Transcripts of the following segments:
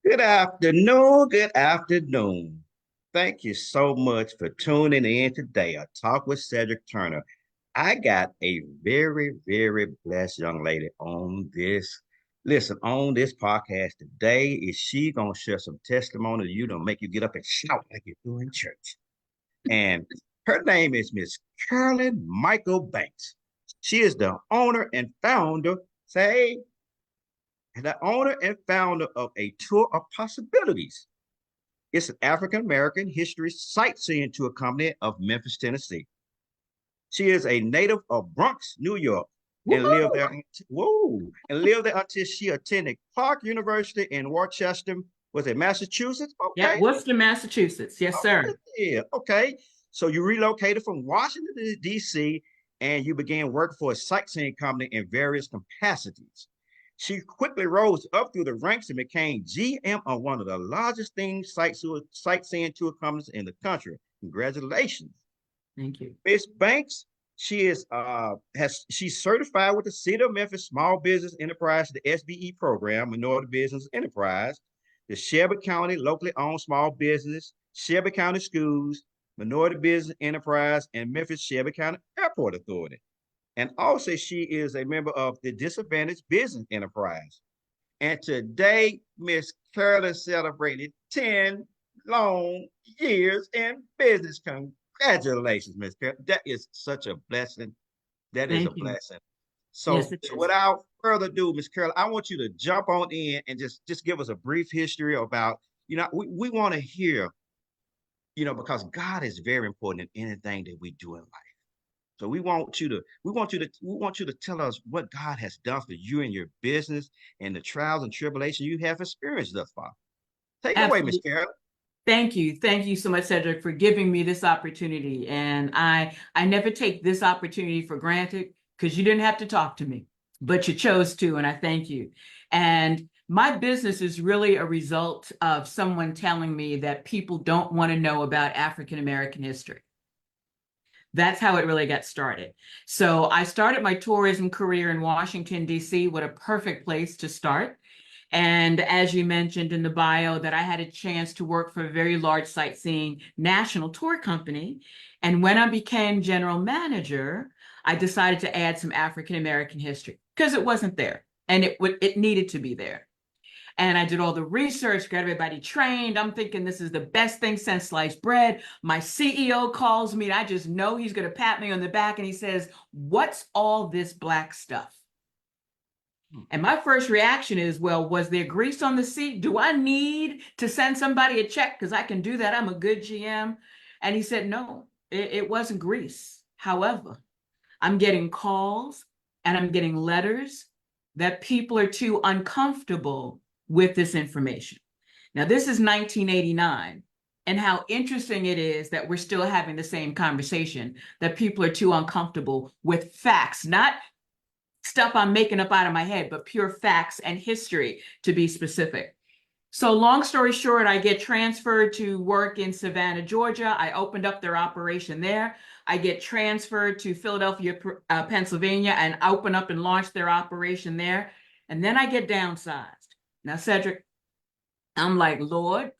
Good afternoon. Good afternoon. Thank you so much for tuning in today. A talk with Cedric Turner. I got a very, very blessed young lady on this. Listen, on this podcast today, is she gonna share some testimony to you to make you get up and shout like you do in church? And her name is Miss Carolyn Michael Banks. She is the owner and founder. Say the owner and founder of a tour of possibilities. It's an African American history sightseeing tour company of Memphis, Tennessee. She is a native of Bronx, New York, and lived Woohoo! there. Whoa, and lived there until she attended Clark University in Worcester. Was it Massachusetts? Yep, Okay, Worcester, Massachusetts. Yes, okay, sir. yeah, okay. So you relocated from Washington D.C. and you began working for a sightseeing company in various capacities. She quickly rose up through the ranks and became GM of one of the largest sightseeing tour companies in the country. Congratulations. Thank you. Miss Banks, she's certified with the City of Memphis Small Business Enterprise, the SBE program, Minority Business Enterprise, the Shelby County Locally Owned Small Business, Shelby County Schools, Minority Business Enterprise, and Memphis Shelby County Airport Authority. And also, she is a member of the Disadvantaged Business Enterprise. And today, Miss Carolyn celebrated 10 long years in business. Congratulations, Miss Carolyn. That is such a blessing. That is a Thank you. blessing. Yes, So, it so is. without further ado, Miss Carolyn, I want you to jump on in and just give us a brief history about, we want to hear, because God is very important in anything that we do in life. So we want you to tell us what God has done for you and your business and the trials and tribulations you have experienced thus far. Take it away, Miss Absolutely. Carol. Thank you. Thank you so much, Cedric, for giving me this opportunity. And I never take this opportunity for granted because you didn't have to talk to me, but you chose to, and I thank you. And my business is really a result of someone telling me that people don't want to know about African American history. That's how it really got started. So I started my tourism career in Washington, D.C. What a perfect place to start. And as you mentioned in the bio, that I had a chance to work for a very large sightseeing national tour company. And when I became general manager, I decided to add some African American history because it wasn't there and it needed to be there. And I did all the research, got everybody trained. I'm thinking this is the best thing since sliced bread. My CEO calls me, and I just know he's going to pat me on the back, and he says, "What's all this black stuff?" And my first reaction is, well, was there grease on the seat? Do I need to send somebody a check? Because I can do that. I'm a good GM. And he said, no, it wasn't grease. However, I'm getting calls and I'm getting letters that people are too uncomfortable with this information. Now, this is 1989. And how interesting it is that we're still having the same conversation, that people are too uncomfortable with facts, not stuff I'm making up out of my head, but pure facts and history, to be specific. So long story short, I get transferred to work in Savannah, Georgia. I opened up their operation there. I get transferred to Philadelphia, Pennsylvania, and open up and launch their operation there. And then I get downsized. Now, Cedric, I'm like, Lord,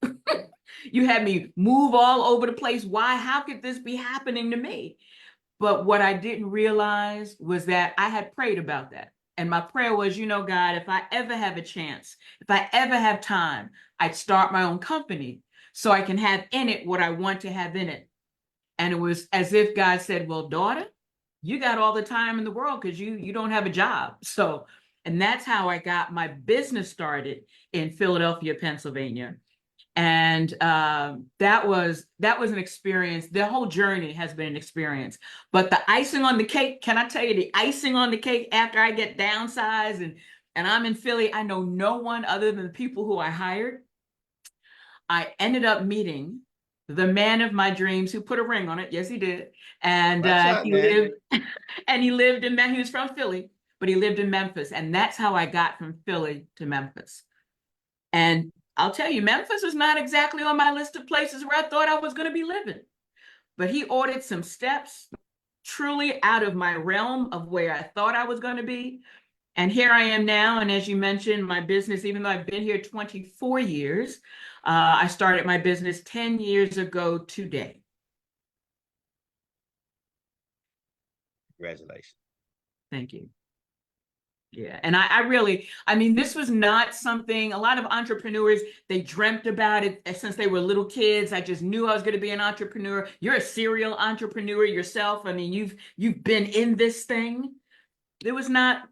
you had me move all over the place. Why? How could this be happening to me? But what I didn't realize was that I had prayed about that. And my prayer was, God, if I ever have a chance, if I ever have time, I'd start my own company so I can have in it what I want to have in it. And it was as if God said, well, daughter, you got all the time in the world because you don't have a job. So, and that's how I got my business started in Philadelphia, Pennsylvania. And that was an experience. The whole journey has been an experience. But the icing on the cake, can I tell you the icing on the cake after I get downsized and I'm in Philly, I know no one other than the people who I hired. I ended up meeting the man of my dreams who put a ring on it. Yes, he did. And Watch out, he man. lived and he lived in he was from Philly, but he lived in Memphis. And that's how I got from Philly to Memphis. And I'll tell you, Memphis is not exactly on my list of places where I thought I was going to be living. But he ordered some steps truly out of my realm of where I thought I was going to be. And here I am now. And as you mentioned, my business, even though I've been here 24 years, I started my business 10 years ago today. Congratulations. Thank you. Yeah. And I mean, this was not something a lot of entrepreneurs, they dreamt about it since they were little kids. I just knew I was going to be an entrepreneur. You're a serial entrepreneur yourself. I mean, you've been in this thing. It was not,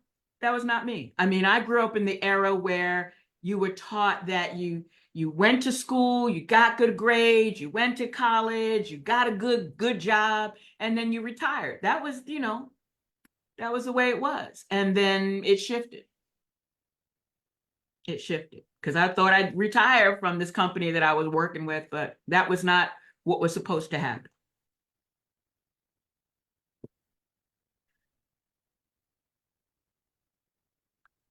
that was not me. I mean, I grew up in the era where you were taught that you went to school, you got good grades, you went to college, you got a good job, and then you retired. That was, that was the way it was. And then it shifted. It shifted because I thought I'd retire from this company that I was working with, but that was not what was supposed to happen.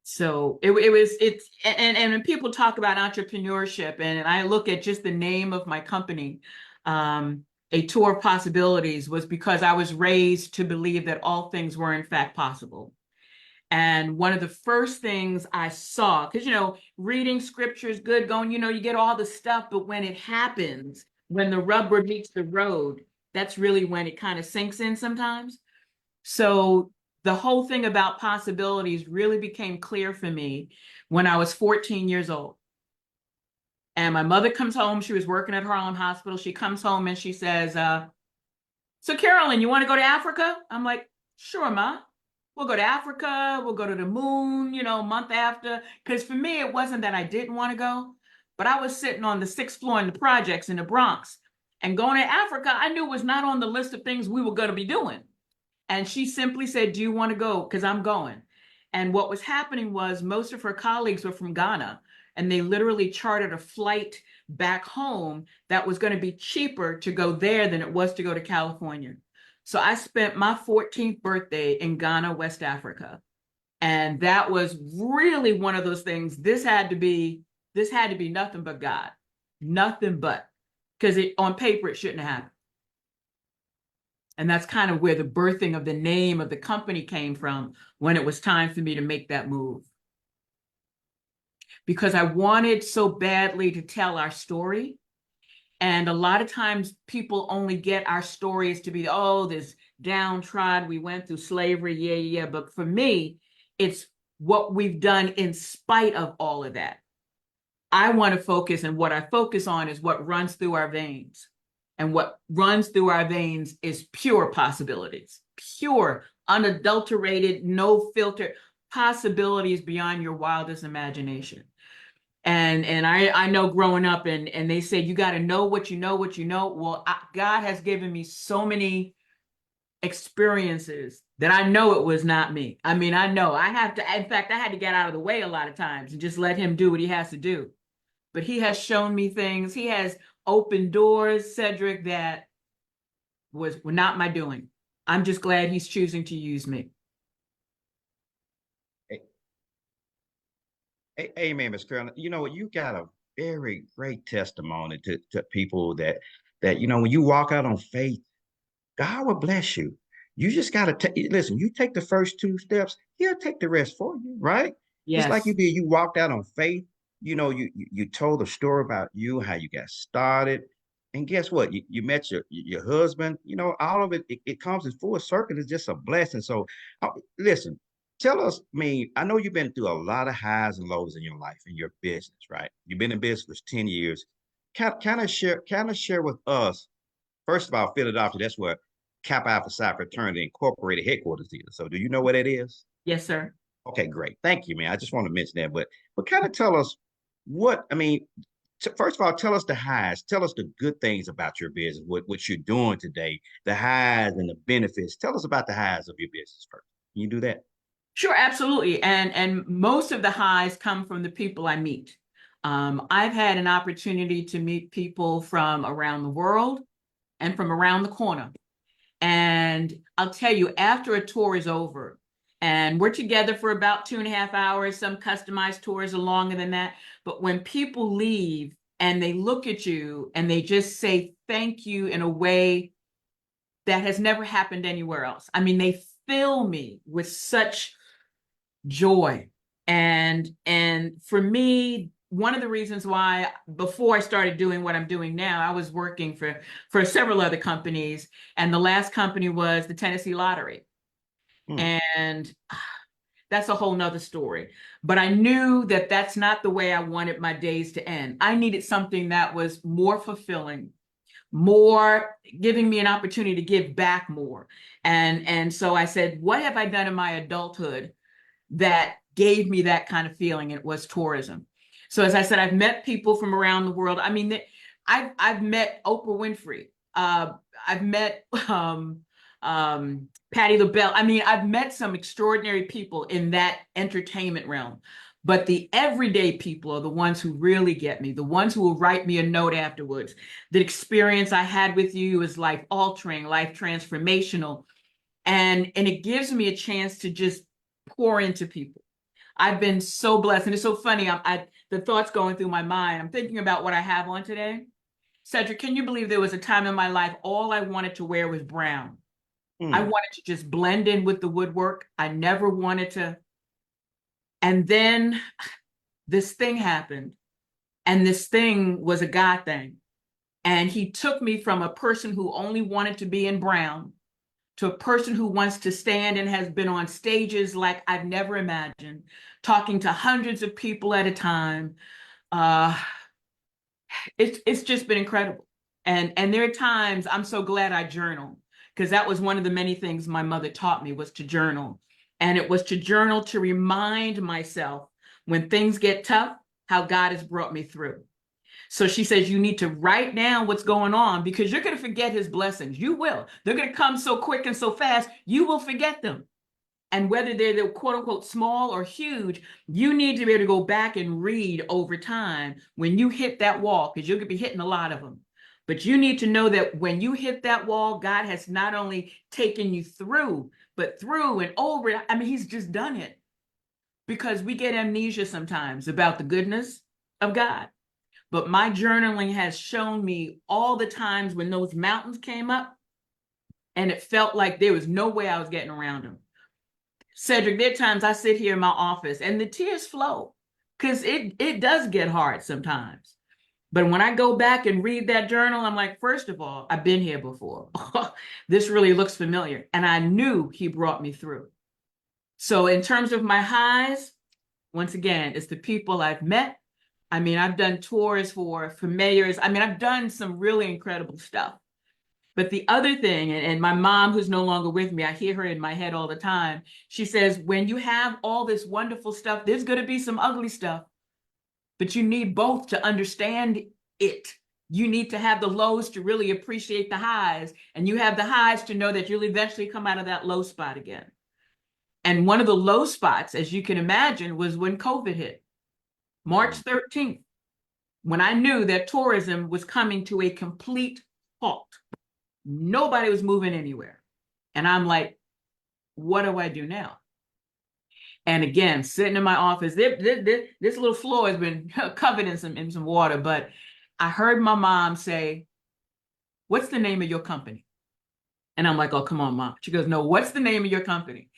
So and when people talk about entrepreneurship, and I look at just the name of my company, a tour of possibilities, was because I was raised to believe that all things were in fact possible. And one of the first things I saw, because reading scripture is good, going, you get all the stuff, but when it happens, when the rubber meets the road, that's really when it kind of sinks in sometimes. So the whole thing about possibilities really became clear for me when I was 14 years old. And my mother comes home. She was working at Harlem Hospital. She comes home and she says, so Carolyn, you want to go to Africa? I'm like, sure, Ma. We'll go to Africa. We'll go to the moon, a month after. Because for me, it wasn't that I didn't want to go, but I was sitting on the 6th floor in the projects in the Bronx. And going to Africa, I knew was not on the list of things we were going to be doing. And she simply said, do you want to go? Because I'm going. And what was happening was most of her colleagues were from Ghana, and they literally chartered a flight back home that was going to be cheaper to go there than it was to go to California. So I spent my 14th birthday in Ghana, West Africa. And that was really one of those things. This had to be nothing but God, nothing but, because on paper, it shouldn't have happened. And that's kind of where the birthing of the name of the company came from when it was time for me to make that move. Because I wanted so badly to tell our story. And a lot of times people only get our stories to be, oh, this downtrodden, we went through slavery, yeah. But for me, it's what we've done in spite of all of that. I want to focus, and what I focus on is what runs through our veins. And what runs through our veins is pure possibilities, pure, unadulterated, no filter possibilities beyond your wildest imagination. And I know growing up, and they say, you got to know what you know, what you know. Well, God has given me so many experiences that I know it was not me. I mean, I know I have to, in fact, I had to get out of the way a lot of times and just let him do what he has to do. But he has shown me things. He has opened doors, Sedrick, that were not my doing. I'm just glad he's choosing to use me. Amen, Miss Carolyn. You know what? You got a very great testimony to people that when you walk out on faith, God will bless you. You just got to listen. You take the first 2 steps, He'll take the rest for you, right? Just like you Yes. did. You walked out on faith. You told the story about you, how you got started, and guess what? You met your husband. All of it comes in full circle. It's just a blessing. So, listen. Tell us. I mean, I know you've been through a lot of highs and lows in your life in your business, right? You've been in business for 10 years. Kind of share with us. First of all, Philadelphia. That's where Kappa Alpha Psi Fraternity Incorporated headquarters is. So, do you know what that is? Yes, sir. Okay, great. Thank you, man. I just want to mention that, but kind of tell us what I mean. First of all, tell us the highs. Tell us the good things about your business, what you're doing today, the highs and the benefits. Tell us about the highs of your business first. Can you do that? Sure, absolutely. And most of the highs come from the people I meet. I've had an opportunity to meet people from around the world and from around the corner. And I'll tell you, after a tour is over, and we're together for about 2.5 hours, some customized tours are longer than that. But when people leave and they look at you and they just say thank you in a way that has never happened anywhere else. I mean, they fill me with such joy. And for me, one of the reasons why before I started doing what I'm doing now, I was working for several other companies, and the last company was the Tennessee Lottery. Mm, And that's a whole nother story. But I knew that that's not the way I wanted my days to end. I needed something that was more fulfilling, more giving me an opportunity to give back more. And so I said, what have I done in my adulthood that gave me that kind of feeling? It was tourism. So as I said, I've met people from around the world. I mean, I've met Oprah Winfrey. I've met Patti LaBelle. I mean, I've met some extraordinary people in that entertainment realm. But the everyday people are the ones who really get me, the ones who will write me a note afterwards. The experience I had with you is life altering, life transformational. And it gives me a chance to just pour into people. I've been so blessed. And it's so funny. The thoughts going through my mind. I'm thinking about what I have on today. Sedrick, can you believe there was a time in my life all I wanted to wear was brown? I mm, wanted to just blend in with the woodwork. I never wanted to. And then this thing happened. And this thing was a God thing. And he took me from a person who only wanted to be in brown to a person who wants to stand and has been on stages like I've never imagined, talking to hundreds of people at a time. Uh, it's just been incredible. And there are times I'm so glad I journal, because that was one of the many things my mother taught me, was to journal. And it was to journal to remind myself when things get tough, how God has brought me through. So she says, you need to write down what's going on, because you're going to forget his blessings. You will. They're going to come so quick and so fast, you will forget them. And whether they're the quote unquote small or huge, you need to be able to go back and read over time when you hit that wall, because you're going to be hitting a lot of them. But you need to know that when you hit that wall, God has not only taken you through, but through and over it. I mean, he's just done it, because we get amnesia sometimes about the goodness of God. But my journaling has shown me all the times when those mountains came up and it felt like there was no way I was getting around them. Sedrick, there are times I sit here in my office and the tears flow, because it does get hard sometimes. But when I go back and read that journal, I'm like, first of all, I've been here before. This really looks familiar. And I knew he brought me through. So in terms of my highs, once again, it's the people I've met. I mean, I've done tours for mayors. I mean, I've done some really incredible stuff. But the other thing, and my mom, who's no longer with me, I hear her in my head all the time. She says, when you have all this wonderful stuff, there's going to be some ugly stuff, but you need both to understand it. You need to have the lows to really appreciate the highs, and you have the highs to know that you'll eventually come out of that low spot again. And one of the low spots, as you can imagine, was when COVID hit, March mm. 13th, when I knew that tourism was coming to a complete halt. Nobody was moving anywhere. And I'm like, what do I do now? And again, sitting in my office, this little floor has been covered in some water, but I heard my mom say, what's the name of your company? And I'm like, oh, come on, Mom. She goes, no, what's the name of your company?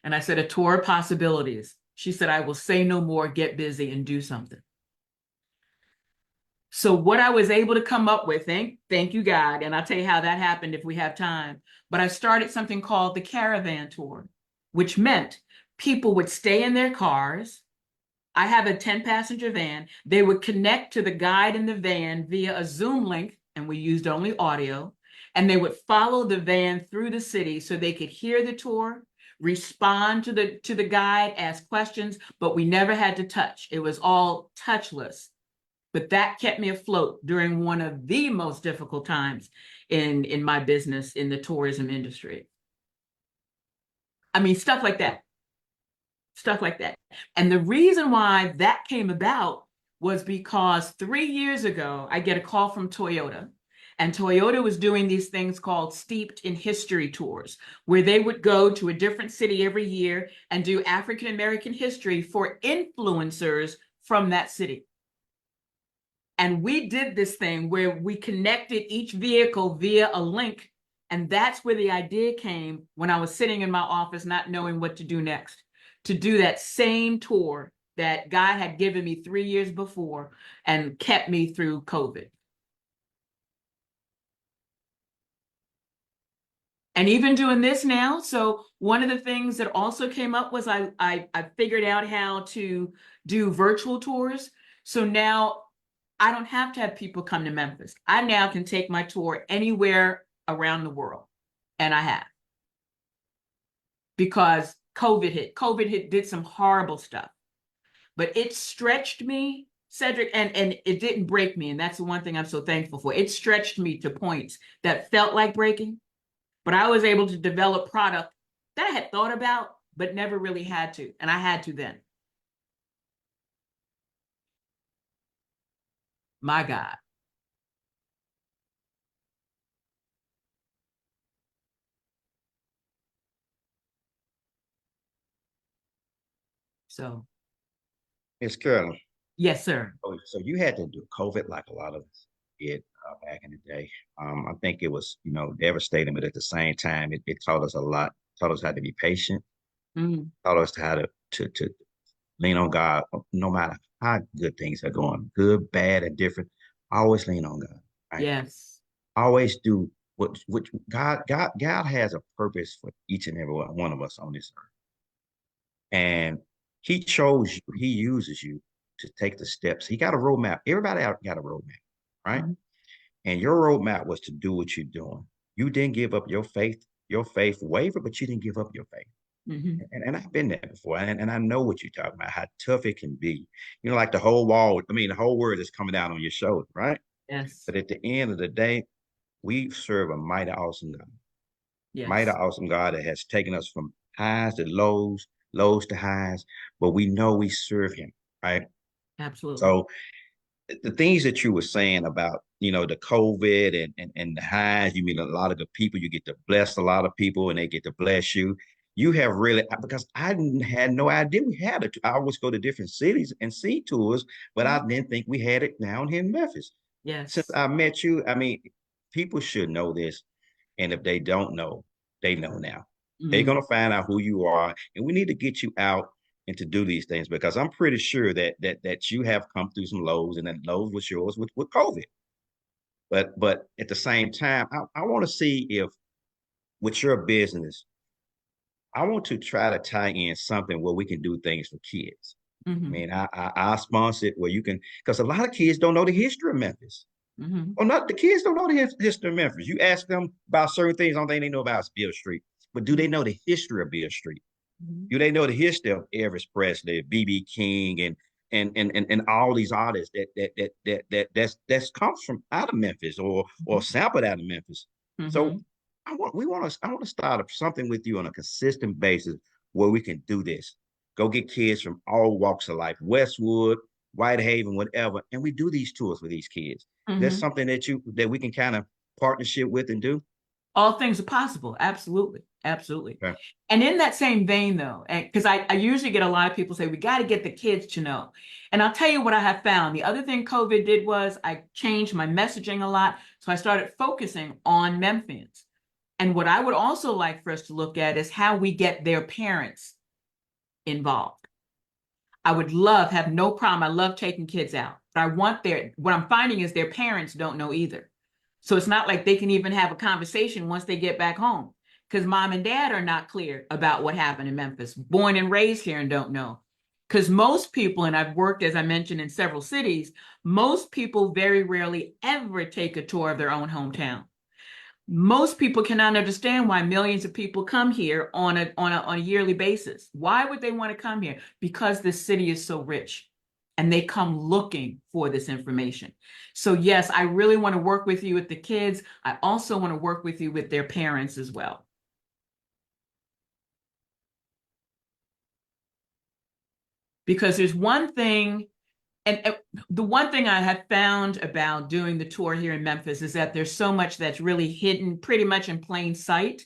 And I said, A Tour of Possibilities. She said, I will say no more, get busy and do something. So what I was able to come up with, thank you, God, and I'll tell you how that happened if we have time, but I started something called the Caravan Tour, which meant people would stay in their cars. I have a 10-passenger van. They would connect to the guide in the van via a Zoom link, and we used only audio, and they would follow the van through the city so they could hear the tour, respond to the guide, ask questions, but we never had to touch. It was all touchless. But that kept me afloat during one of the most difficult times in my business in the tourism industry. I mean, stuff like that. Stuff like that. And the reason why that came about was because 3 years ago, I get a call from Toyota. And Toyota was doing these things called Steeped in History tours, where they would go to a different city every year and do African American history for influencers from that city. And we did this thing where we connected each vehicle via a link. And that's where the idea came when I was sitting in my office, not knowing what to do next. to do that same tour that God had given me 3 years before and kept me through COVID. And even doing this now, so one of the things that also came up was I figured out how to do virtual tours. So now I don't have to have people come to Memphis. I now can take my tour anywhere around the world. And I have. Because COVID hit. COVID hit, did some horrible stuff. But it stretched me, Sedrick, and it didn't break me. And that's the one thing I'm so thankful for. It stretched me to points that felt like breaking. But I was able to develop product that I had thought about, but never really had to. And I had to then. My God. So, Miss Carolyn, yes, sir. so you had to do COVID like a lot of us did back in the day. I think it was, devastating, but at the same time, it taught us a lot. Taught us how to be patient. Mm, Taught us how to lean on God, no matter how good things are going, good, bad, and different. Always lean on God. Right? yes. Always do what God has a purpose for each and every one of us on this earth. And he chose you, he uses you to take the steps. He got a roadmap. Everybody out got a roadmap, right? Mm-hmm. And your roadmap was to do what you're doing. You didn't give up your faith. Your faith wavered, but you didn't give up your faith. Mm-hmm. And I've been there before, and I know what you're talking about, how tough it can be. Like the whole wall, the whole world is coming down on your shoulder, right? Yes. But at the end of the day, we serve a mighty Yes. awesome God that has taken us from highs to lows, lows to highs, but we know we serve him, right? Absolutely. So the things that you were saying about, the COVID and the highs, you meet a lot of good people, you get to bless a lot of people and they get to bless you. You have really, because I had no idea we had it. I always go to different cities and see tours, but I didn't think we had it down here in Memphis. Since Yes. I met you, people should know this. And if they don't know, they know now. They're Mm-hmm. going to find out who you are. And we need to get you out and to do these things because I'm pretty sure that you have come through some lows and that lows was yours with COVID. But at the same time, I want to see if with your business, I want to try to tie in something where we can do things for kids. Mm-hmm. I sponsor it where you can, because a lot of kids don't know the history of Memphis. Mm-hmm. Or not, the kids don't know the history of Memphis. You ask them about certain things, the only thing they know about is Beale Street. But do they know the history of Beale Street? Mm-hmm. Do they know the history of Elvis Presley, BB King, and all these artists that comes from out of Memphis or sampled out of Memphis? Mm-hmm. So I want to start something with you on a consistent basis where we can do this. Go get kids from all walks of life, Westwood, Whitehaven, whatever, and we do these tours with these kids. That's Mm-hmm. something that we can kind of partnership with and do. All things are possible. Absolutely. Absolutely. Okay. And in that same vein, though, because I usually get a lot of people say, we got to get the kids to know. And I'll tell you what I have found. The other thing COVID did was I changed my messaging a lot. So I started focusing on Memphians. And what I would also like for us to look at is how we get their parents involved. I would have no problem. I love taking kids out, but what I'm finding is their parents don't know either. So it's not like they can even have a conversation once they get back home because mom and dad are not clear about what happened in Memphis, born and raised here and don't know. Because most people, and I've worked, as I mentioned, in several cities, most people very rarely ever take a tour of their own hometown. Most people cannot understand why millions of people come here on a yearly basis. Why would they want to come here? Because this city is so rich and they come looking for this information. So yes, I really want to work with you with the kids. I also want to work with you with their parents as well. Because there's one thing, and the one thing I have found about doing the tour here in Memphis is that there's so much that's really hidden pretty much in plain sight.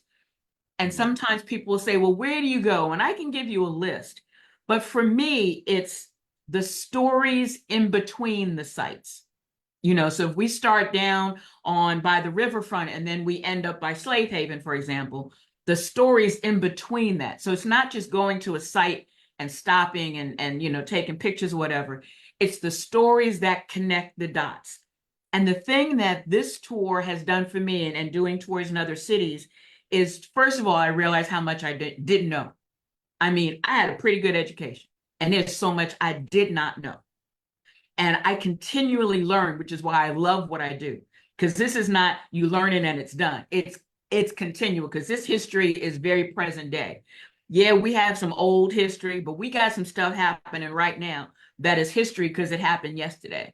And sometimes people will say, well, where do you go? And I can give you a list. But for me, it's the stories in between the sites. So if we start down by the riverfront and then we end up by Slave Haven, for example, the stories in between that. So it's not just going to a site and stopping and taking pictures or whatever. It's the stories that connect the dots. And the thing that this tour has done for me and doing tours in other cities is, first of all, I realized how much I didn't know. I mean, I had a pretty good education, and there's so much I did not know. And I continually learn, which is why I love what I do. Because this is not you learn it and it's done. It's continual, because this history is very present day. Yeah, we have some old history, but we got some stuff happening right now that is history because it happened yesterday.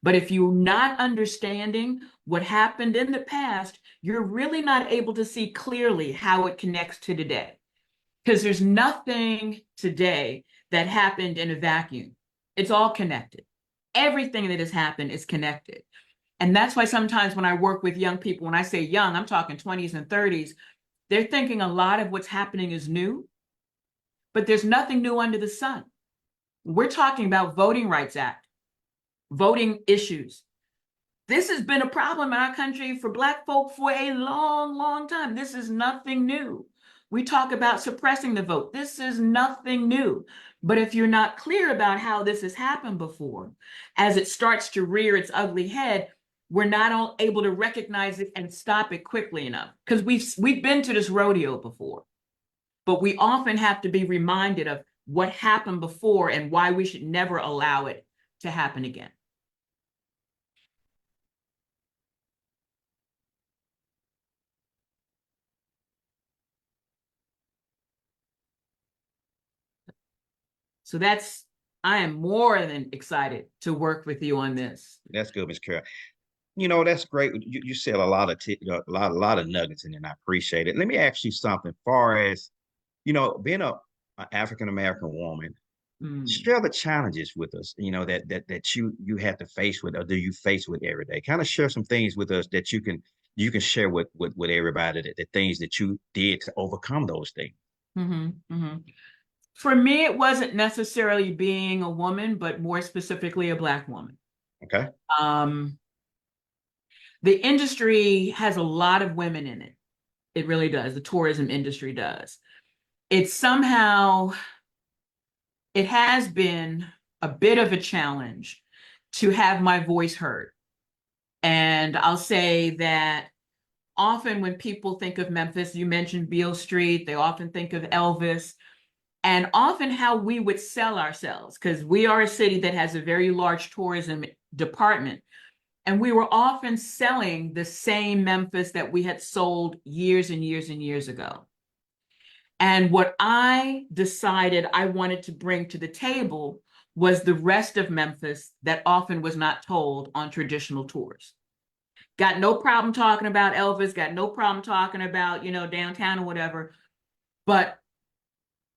But if you're not understanding what happened in the past, you're really not able to see clearly how it connects to today. Because there's nothing today that happened in a vacuum. It's all connected. Everything that has happened is connected. And that's why sometimes when I work with young people, when I say young, I'm talking 20s and 30s, they're thinking a lot of what's happening is new, but there's nothing new under the sun. We're talking about Voting Rights Act, voting issues. This has been a problem in our country for Black folk for a long, long time. This is nothing new. We talk about suppressing the vote. This is nothing new. But if you're not clear about how this has happened before, as it starts to rear its ugly head, we're not able to recognize it and stop it quickly enough. Because we've been to this rodeo before, but we often have to be reminded of what happened before and why we should never allow it to happen again. So I am more than excited to work with you on this. That's good, Miss Carol. That's great. You said a lot of a lot of nuggets in it, and I appreciate it. Let me ask you something. Far as being a African American woman, share the challenges with us. That you have to face with, or do you face with every day? Kind of share some things with us that you can share with everybody, the things that you did to overcome those things. For me, it wasn't necessarily being a woman, but more specifically a Black woman. Okay. The industry has a lot of women in it. It really does. The tourism industry does. It has been a bit of a challenge to have my voice heard. And I'll say that often when people think of Memphis, you mentioned Beale Street, they often think of Elvis, and often how we would sell ourselves, because we are a city that has a very large tourism department. And we were often selling the same Memphis that we had sold years and years and years ago. And what I decided I wanted to bring to the table was the rest of Memphis that often was not told on traditional tours. Got no problem talking about Elvis, got no problem talking about, downtown or whatever, but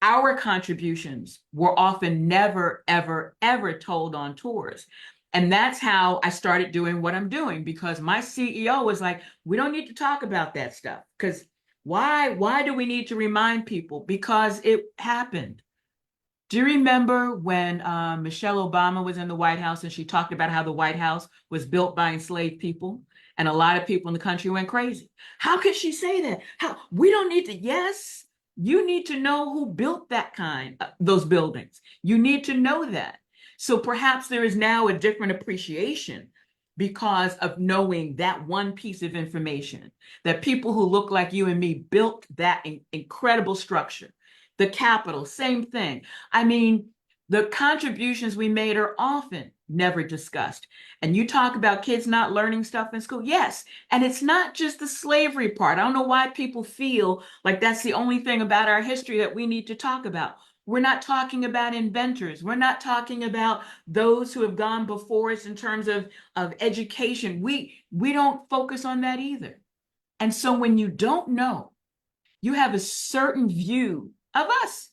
our contributions were often never, ever, ever told on tours. And that's how I started doing what I'm doing, because my CEO was like, we don't need to talk about that stuff. Because why do we need to remind people? Because it happened. Do you remember when Michelle Obama was in the White House and she talked about how the White House was built by enslaved people? And a lot of people in the country went crazy. How could she say that? We don't need to, yes, you need to know who built those buildings. You need to know that. So perhaps there is now a different appreciation because of knowing that one piece of information, that people who look like you and me built that incredible structure. The Capitol, same thing. I mean, the contributions we made are often never discussed. And you talk about kids not learning stuff in school. Yes. And it's not just the slavery part. I don't know why people feel like that's the only thing about our history that we need to talk about. We're not talking about inventors. We're not talking about those who have gone before us in terms of education. We don't focus on that either. And so when you don't know, you have a certain view of us.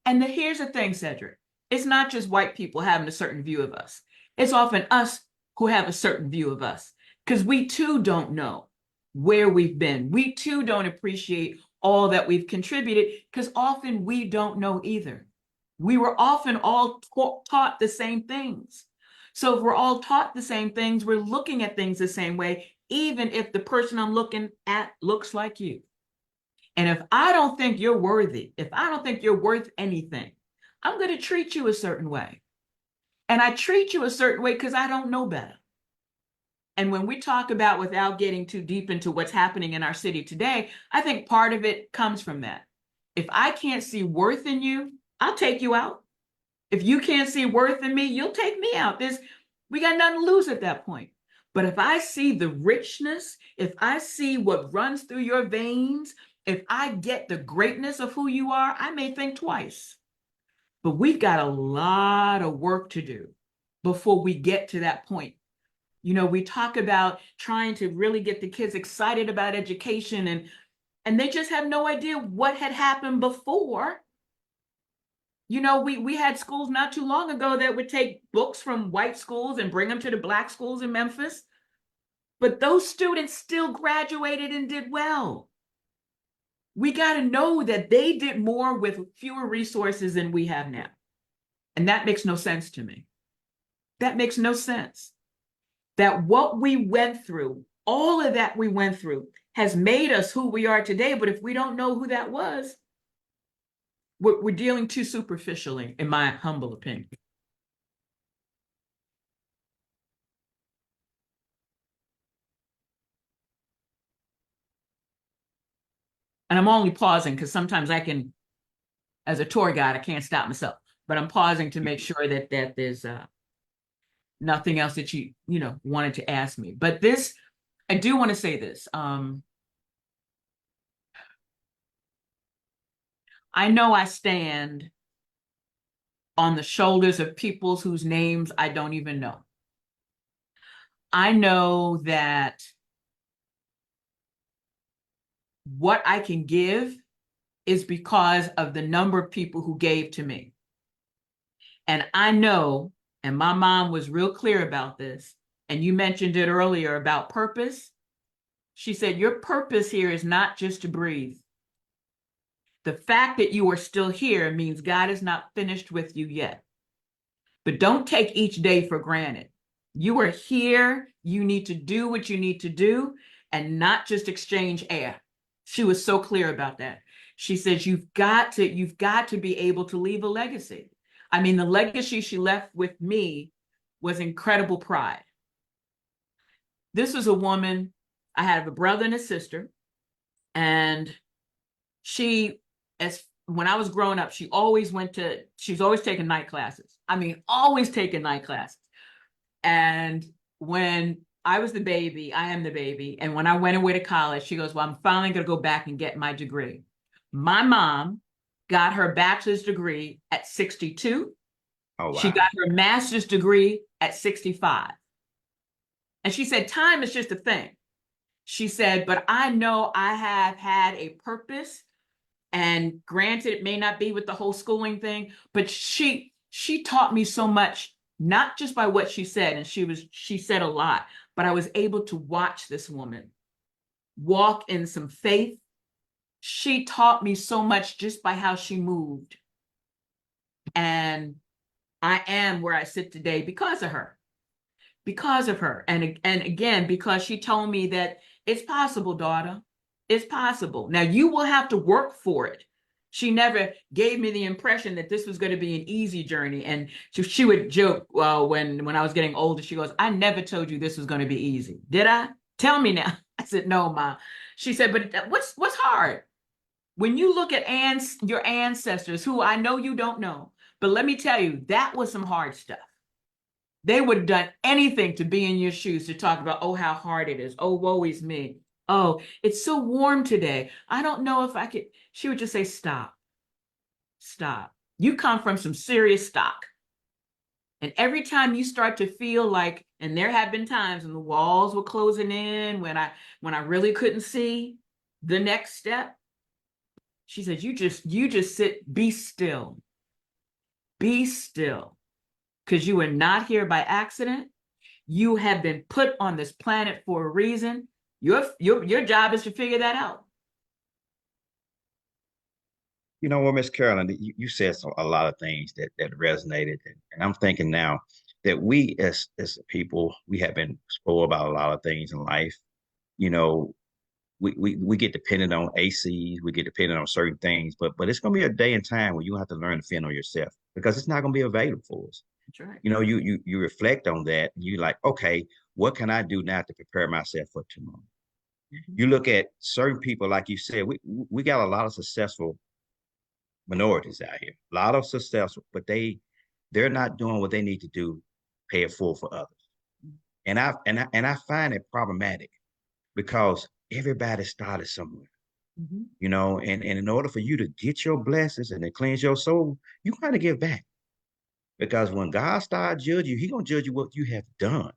And here's the thing, Sedrick. It's not just white people having a certain view of us. It's often us who have a certain view of us, because we too don't know where we've been. We too don't appreciate all that we've contributed, because often we don't know either. We were often all taught the same things. So if we're all taught the same things, we're looking at things the same way, even if the person I'm looking at looks like you. And if I don't think you're worthy, if I don't think you're worth anything, I'm going to treat you a certain way. And I treat you a certain way because I don't know better. And when we talk about, without getting too deep into what's happening in our city today, I think part of it comes from that. If I can't see worth in you, I'll take you out. If you can't see worth in me, you'll take me out. We got nothing to lose at that point. But if I see the richness, if I see what runs through your veins, if I get the greatness of who you are, I may think twice. But we've got a lot of work to do before we get to that point. You know, we talk about trying to really get the kids excited about education, and they just have no idea what had happened before. You know, we had schools not too long ago that would take books from white schools and bring them to the Black schools in Memphis. But those students still graduated and did well. We got to know that they did more with fewer resources than we have now. And that makes no sense to me. That makes no sense. That what we went through, all of that we went through, has made us who we are today. But if we don't know who that was, we're dealing too superficially, in my humble opinion. And I'm only pausing because sometimes I can, as a tour guide, I can't stop myself. But I'm pausing to make sure that there's nothing else that you wanted to ask me. But this, I do want to say this. I know I stand on the shoulders of peoples whose names I don't even know. I know that what I can give is because of the number of people who gave to me. And I know, and my mom was real clear about this, and you mentioned it earlier about purpose. She said, your purpose here is not just to breathe. The fact that you are still here means God is not finished with you yet. But don't take each day for granted. You are here. You need to do what you need to do and not just exchange air. She was so clear about that. She says, you've got to be able to leave a legacy. I mean, the legacy she left with me was incredible pride. This was a woman, I have a brother and a sister, and when I was growing up, she's always taking night classes. I mean, always taking night classes. And when I was the baby, I am the baby. And when I went away to college, she goes, well, I'm finally going to go back and get my degree. My mom got her bachelor's degree at 62. Oh, wow. She got her master's degree at 65. And she said, time is just a thing. She said, but I know I have had a purpose. And granted, it may not be with the whole schooling thing, but she taught me so much, not just by what she said, and she said a lot, but I was able to watch this woman walk in some faith. She taught me so much just by how she moved. And I am where I sit today because of her. Because of her. And again, because she told me that it's possible, daughter. It's possible. Now, you will have to work for it. She never gave me the impression that this was going to be an easy journey. And she would joke when I was getting older. She goes, I never told you this was going to be easy. Did I? Tell me now. I said, no, Ma. She said, but what's hard? When you look at your ancestors, who I know you don't know, but let me tell you, that was some hard stuff. They would have done anything to be in your shoes, to talk about, oh, how hard it is. Oh, woe is me. Oh, it's so warm today. I don't know if I could. She would just say, stop. Stop. You come from some serious stock. And every time you start to feel like, and there have been times when the walls were closing in, when I really couldn't see the next step, she said, you just sit, be still. Be still. Because you are not here by accident. You have been put on this planet for a reason. Your job is to figure that out. You know what, Miss Carolyn, you said a lot of things that resonated, and I'm thinking now that we as people, we have been spoiled about a lot of things in life. You know, we get dependent on ACs, we get dependent on certain things, but it's gonna be a day and time when you have to learn to fend on yourself. because it's not going to be available for us. That's right. You know, you reflect on that and you like, okay, what can I do now to prepare myself for tomorrow? Mhm. You look at certain people, like you said, we got a lot of successful minorities out here, a lot of successful, but they're not doing what they need to do, pay it full for others. And I find it problematic because everybody started somewhere, Mhm. you know, and in order for you to get your blessings and to cleanse your soul, you gotta give back. Because when God starts judging you, He gonna judge you what you have done.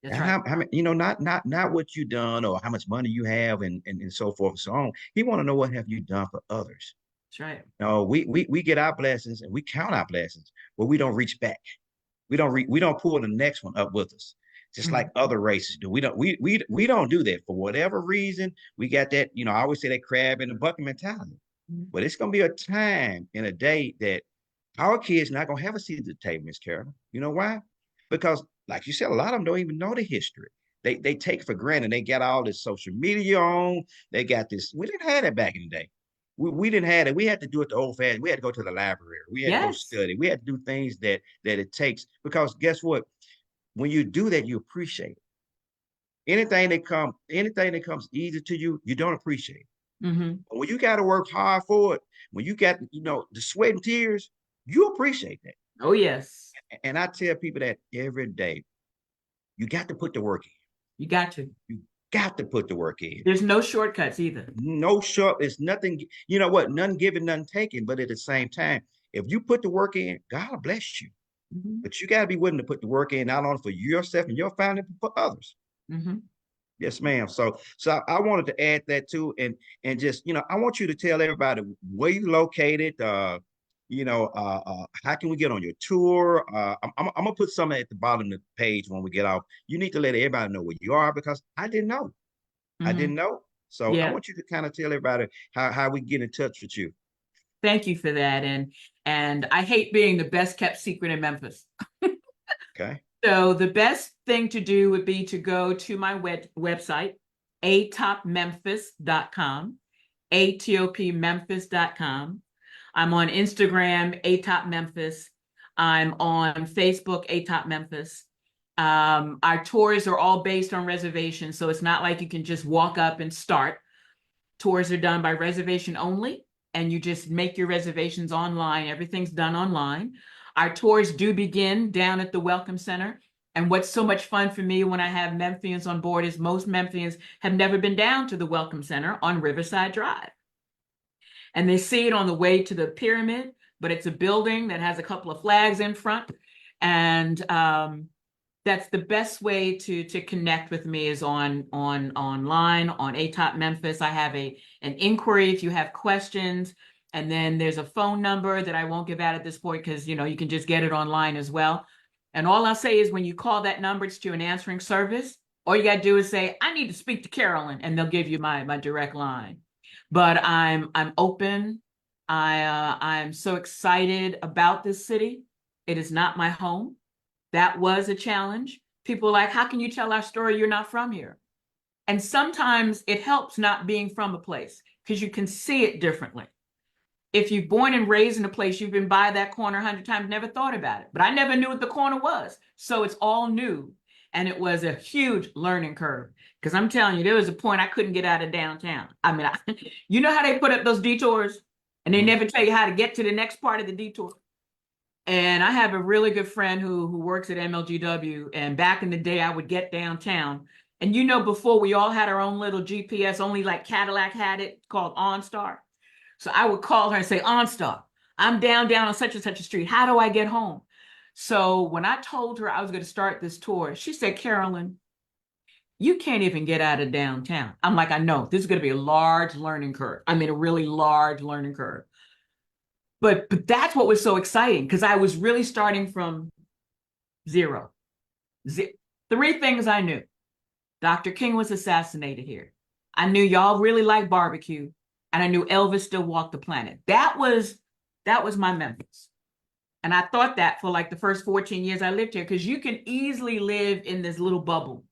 That's And right. you know, not what you done or how much money you have and so forth and so on. He want to know what have you done for others. That's right. No, we get our blessings and we count our blessings, but we don't reach back. We don't pull the next one up with us, just like Mhm. other races do. We don't do that for whatever reason. We got that, you know, I always say that crab in the bucket mentality. Mhm. But it's gonna be a time in a day that our kids not gonna have a seat at the table, Miss Carolyn. You know why? Because, like you said, a lot of them don't even know the history. They take it for granted. They got all this social media on. They got this. We didn't have that back in the day. We didn't have it. We had to do it the old fashioned. We had to go to the library. We had to go Yes. study. We had to do things that it takes. Because guess what? When you do that, you appreciate it. Anything that comes easy to you, you don't appreciate it. Hmm. When you got to work hard for it, when you got, you know, the sweat and tears, you appreciate that. Oh, yes. And I tell people that every day, you got to put the work in. You got to. You got to put the work in. There's no shortcuts either. No short, it's nothing, you know what, none given, none taken. But at the same time, if you put the work in, God will bless you. Hmm. But you got to be willing to put the work in, not only for yourself and your family, but for others. Hmm. Yes, ma'am. So I wanted to add that too, and just, you know, I want you to tell everybody where you located. How can we get on your tour? I'm gonna put something at the bottom of the page when we get off. You need to let everybody know where you are because I didn't know. I Hmm. didn't know. So I Yeah. want you to kind of tell everybody how we get in touch with you. Thank you for that. And I hate being the best kept secret in Memphis. Okay. So the best thing to do would be to go to my website, atopmemphis.com, atopmemphis.com. I'm on Instagram, atopmemphis. I'm on Facebook, atopmemphis. Our tours are all based on reservations, so it's not like you can just walk up and start. Tours are done by reservation only, and you just make your reservations online. Everything's done online. Our tours do begin down at the Welcome Center. And what's so much fun for me when I have Memphians on board is most Memphians have never been down to the Welcome Center on Riverside Drive. And they see it on the way to the pyramid, but it's a building that has a couple of flags in front. And that's the best way to connect with me is on online on Atop Memphis. I have an inquiry if you have questions, and then there's a phone number that I won't give out at this point because you can just get it online as well. And all I'll say is when you call that number, it's to an answering service. All you got to do is say, "I need to speak to Carolyn," and they'll give you my direct line. But I'm open. I'm so excited about this city. It is not my home. That was a challenge. People are like, how can you tell our story? You're not from here. And sometimes it helps not being from a place because you can see it differently. If you're born and raised in a place, you've been by that corner 100 times, never thought about it. But I never knew what the corner was. So it's all new. And it was a huge learning curve. Because I'm telling you, there was a point I couldn't get out of downtown. I mean, you know how they put up those detours and they Mhm. never tell you how to get to the next part of the detour? And I have a really good friend who works at MLGW. And back in the day, I would get downtown. And before we all had our own little GPS, only like Cadillac had it called OnStar. So I would call her and say, OnStar, I'm down on such and such a street. How do I get home? So when I told her I was going to start this tour, she said, Carolyn, you can't even get out of downtown. I'm like, I know this is going to be a large learning curve. I mean, a really large learning curve. But that's what was so exciting because I was really starting from zero. Three things I knew. Dr. King was assassinated here. I knew y'all really like barbecue, and I knew Elvis still walked the planet. That was my Memphis. And I thought that for like the first 14 years I lived here, because you can easily live in this little bubble.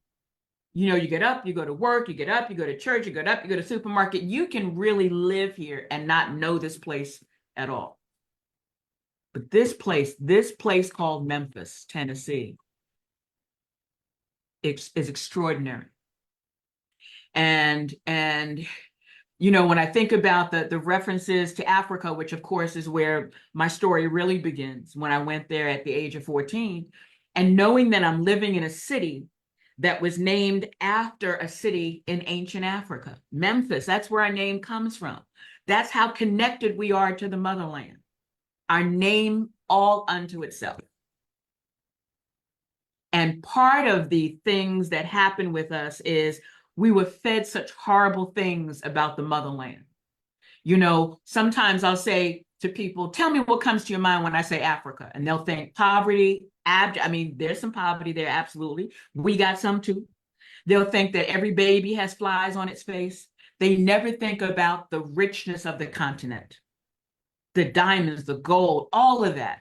You get up, you go to work, you get up, you go to church, you get up, you go to supermarket. You can really live here and not know this place at all. But this place called Memphis, Tennessee, is extraordinary. And when I think about the references to Africa, which of course is where my story really begins, when I went there at the age of 14, and knowing that I'm living in a city that was named after a city in ancient Africa, Memphis, that's where our name comes from. That's how connected we are to the motherland. Our name all unto itself. And part of the things that happen with us is we were fed such horrible things about the motherland. Sometimes I'll say to people, tell me what comes to your mind when I say Africa. And they'll think poverty, there's some poverty there, absolutely. We got some too. They'll think that every baby has flies on its face. They never think about the richness of the continent, the diamonds, the gold, all of that.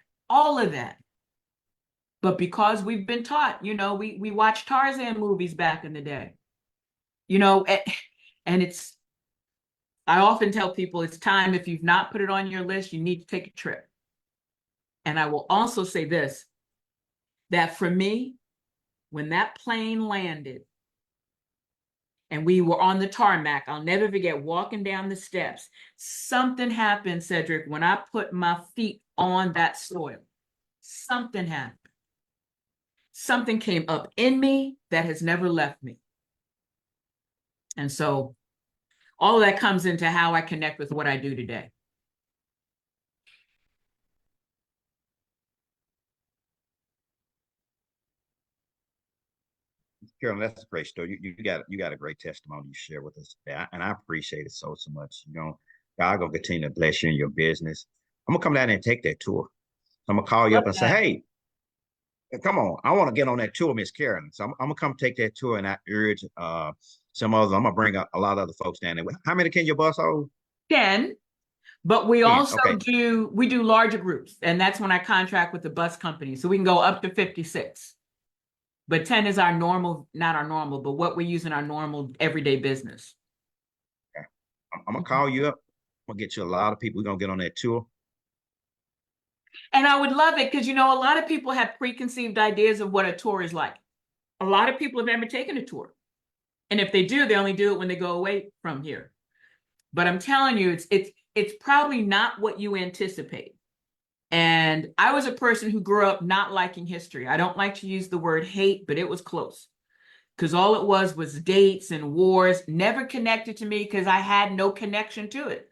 But because we've been taught, we watched Tarzan movies back in the day, and I often tell people it's time, if you've not put it on your list, you need to take a trip. And I will also say this, that for me, when that plane landed and we were on the tarmac, I'll never forget walking down the steps. Something happened, Sedrick, when I put my feet on that soil. Something happened. Something came up in me that has never left me. And so all of that comes into how I connect with what I do today. Carolyn, that's a great story. You got a great testimony you share with us, and I appreciate it so much. God gonna continue to bless you in your business. I'm gonna come down there and take that tour. I'm gonna call you Love up and say, that. hey, come on, I want to get on that tour, Miss Carolyn. So I'm gonna come take that tour, and I urge some others. I'm gonna bring a lot of other folks down there. How many can your bus hold? 10, but we 10. also Okay. do larger groups, and that's when I contract with the bus company. So we can go up to 56. But 10 is our normal, not our normal, but what we use in our normal everyday business. Okay. I'm gonna call you up. I'm gonna get you a lot of people. We're gonna get on that tour. And I would love it because, a lot of people have preconceived ideas of what a tour is like. A lot of people have never taken a tour. And if they do, they only do it when they go away from here. But I'm telling you, it's probably not what you anticipate. And I was a person who grew up not liking history. I don't like to use the word hate, but it was close. Because all it was dates and wars, never connected to me because I had no connection to it.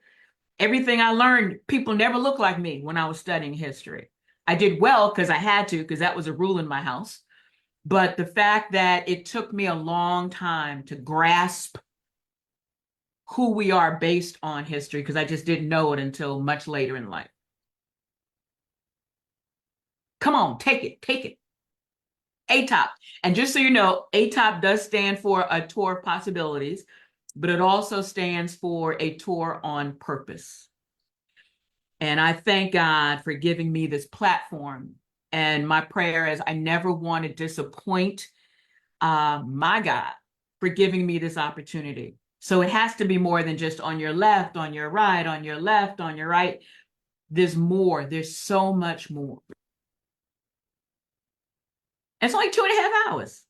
Everything I learned, people never looked like me when I was studying history. I did well because I had to, because that was a rule in my house. But the fact that it took me a long time to grasp who we are based on history, because I just didn't know it until much later in life. Come on, take it. ATOP. And just so you know, ATOP does stand for a tour of possibilities, but it also stands for a tour on purpose. And I thank God for giving me this platform. And my prayer is I never want to disappoint my God for giving me this opportunity. So it has to be more than just on your left, on your right, on your left, on your right. There's more. There's so much more. It's only 2.5 hours.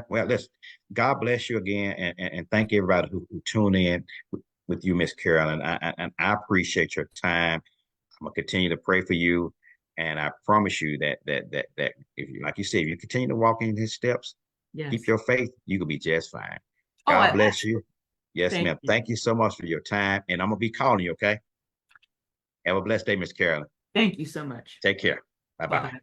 Well, listen, God bless you again, and thank everybody who tuned in with you, Miss Carolyn. And I appreciate your time. I'm gonna continue to pray for you, and I promise you that if you, like you said, if you continue to walk in His steps, keep Yes. your faith, you will be just fine. Oh, God bless you. Yes, thank ma'am. you. Thank you so much for your time, and I'm gonna be calling you. Okay. Have a blessed day, Miss Carolyn. Thank you so much. Take care. Bye bye. Bye-bye.